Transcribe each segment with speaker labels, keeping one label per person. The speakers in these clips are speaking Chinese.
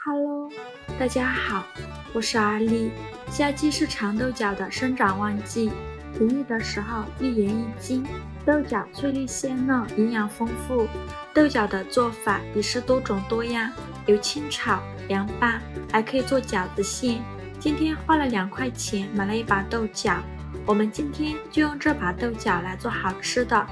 Speaker 1: Hello，大家好，我是阿丽。夏季是长豆角的生长旺季，便宜的时候1元1斤。豆角翠绿鲜嫩，营养丰富。豆角的做法也是多种多样，有清炒、凉拌，还可以做饺子馅。今天花了2块钱买了一把豆角，我们今天就用这把豆角来做好吃的，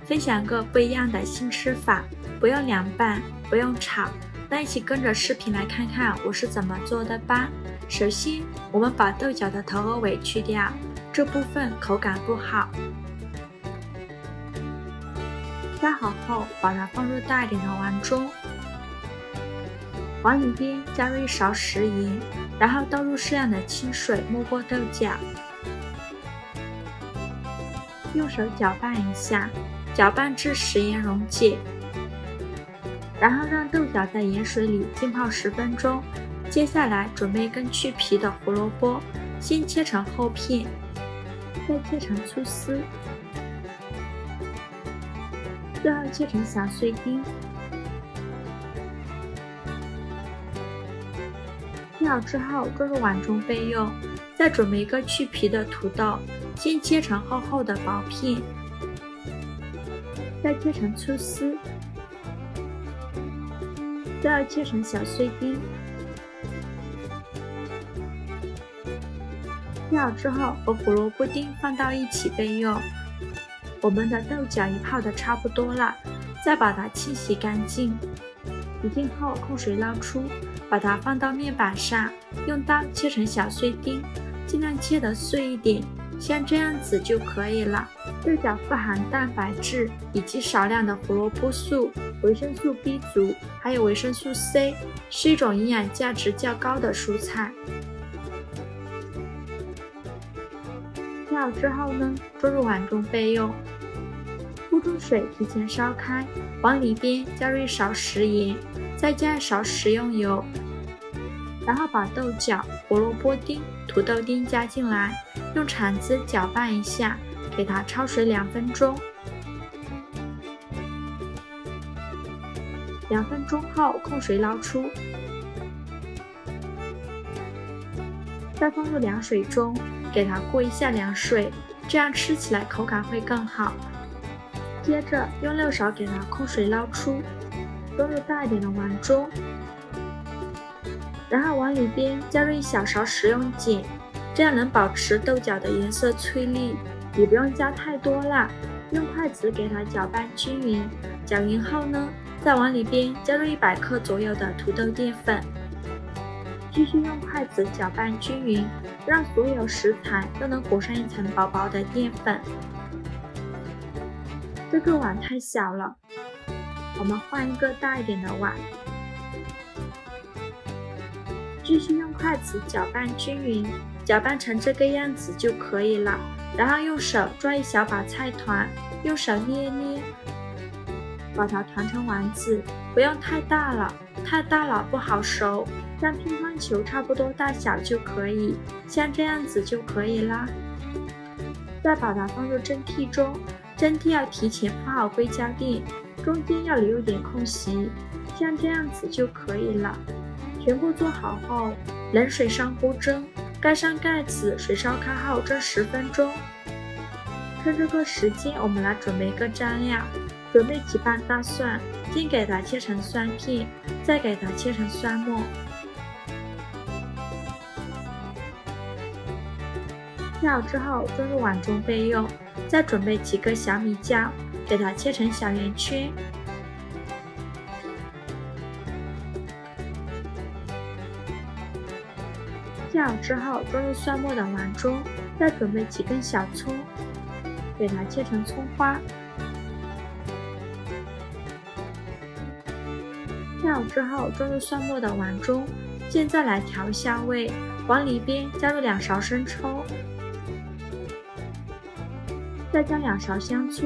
Speaker 1: 分享个不一样的新吃法，不用凉拌，不用炒。那一起跟着视频来看看我是怎么做的吧。首先，我们把豆角的头和尾去掉，这部分口感不好。切好后，把它放入大一点的碗中，碗里边加入1勺食盐，然后倒入适量的清水没过豆角，用手搅拌一下，搅拌至食盐溶解。然后让豆角在盐水里浸泡10分钟。接下来准备一根去皮的胡萝卜，先切成厚片，再切成粗丝，最后切成小碎丁。切好之后装入碗中备用。再准备一个去皮的土豆，先切成厚厚的薄片，再切成粗丝，最后切成小碎丁。切好之后和胡萝卜丁放到一起备用。我们的豆角已泡得差不多了，再把它清洗干净。洗净后控水捞出，把它放到面板上，用刀切成小碎丁，尽量切得碎一点，像这样子就可以了。豆角富含蛋白质以及少量的胡萝卜素、维生素 B 族，还有维生素 C， 是一种营养价值较高的蔬菜。切好之后呢，装入碗中备用。锅中水提前烧开，往里边加入1勺食盐，再加1勺食用油，然后把豆角、胡萝卜丁、土豆丁加进来，用铲子搅拌一下，给它焯水2分钟。2分钟后控水捞出，再放入凉水中，给它过一下凉水，这样吃起来口感会更好。接着用6勺给它控水捞出，装入大一点的碗中，然后碗里边加入1小勺食用碱，这样能保持豆角的颜色翠绿，也不用加太多了。用筷子给它搅拌均匀，搅匀后呢，在碗里边加入100克左右的土豆淀粉，继续用筷子搅拌均匀，让所有食材都能裹上一层薄薄的淀粉。这个碗太小了，我们换一个大一点的碗，继续用筷子搅拌均匀，搅拌成这个样子就可以了。然后用手抓一小把菜团，用手捏捏，把它团成丸子，不用太大了，太大了不好熟，像乒乓球差不多大小就可以，像这样子就可以啦。再把它放入蒸屉中，蒸屉要提前铺好硅胶垫，中间要留一点空隙，像这样子就可以了。全部做好后，冷水上锅蒸，盖上盖子，水烧开后蒸10分钟。趁这个时间，我们来准备一个蘸料，准备几瓣大蒜，先给它切成蒜片，再给它切成蒜末。切好之后装入碗中备用。再准备几个小米椒，给它切成小圆圈。切好之后装入蒜末的碗中，再准备几根小葱，给它切成葱花。切好之后装入蒜末的碗中，现在来调一下味，往里边加入2勺生抽，再加2勺香醋，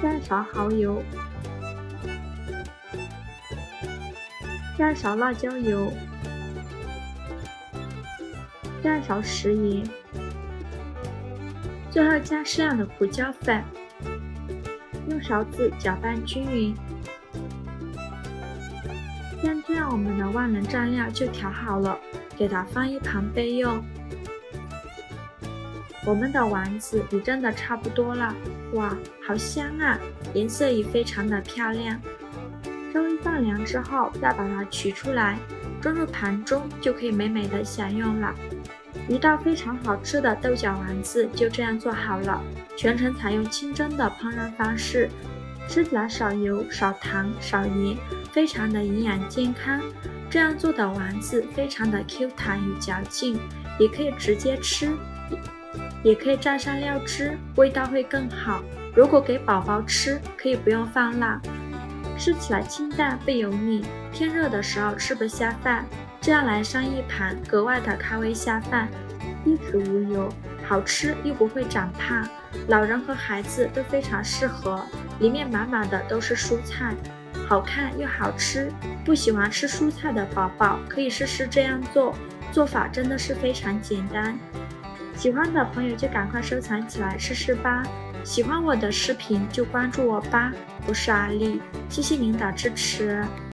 Speaker 1: 加1勺蚝油，加1勺辣椒油，加1勺食盐，最后加适量的胡椒粉，用勺子搅拌均匀。我们的万能蘸料就调好了，给它放一旁备用。我们的丸子也蒸得差不多了，哇，好香啊，颜色也非常的漂亮。稍微放凉之后，再把它取出来，装入盘中就可以美美的享用了。一道非常好吃的豆角丸子就这样做好了，全程采用清蒸的烹饪方式，吃起来少油、少糖、少盐，非常的营养健康。这样做的丸子非常的 Q 弹有嚼劲，也可以直接吃，也可以蘸上料汁，味道会更好。如果给宝宝吃，可以不用放辣，吃起来清淡不油腻，天热的时候吃不下饭，这样来上一盘格外的开胃下饭，低脂无油，好吃又不会长胖，老人和孩子都非常适合，里面满满的都是蔬菜，好看又好吃。不喜欢吃蔬菜的宝宝可以试试这样做，做法真的是非常简单。喜欢的朋友就赶快收藏起来试试吧。喜欢我的视频就关注我吧，我是阿丽，谢谢您的支持。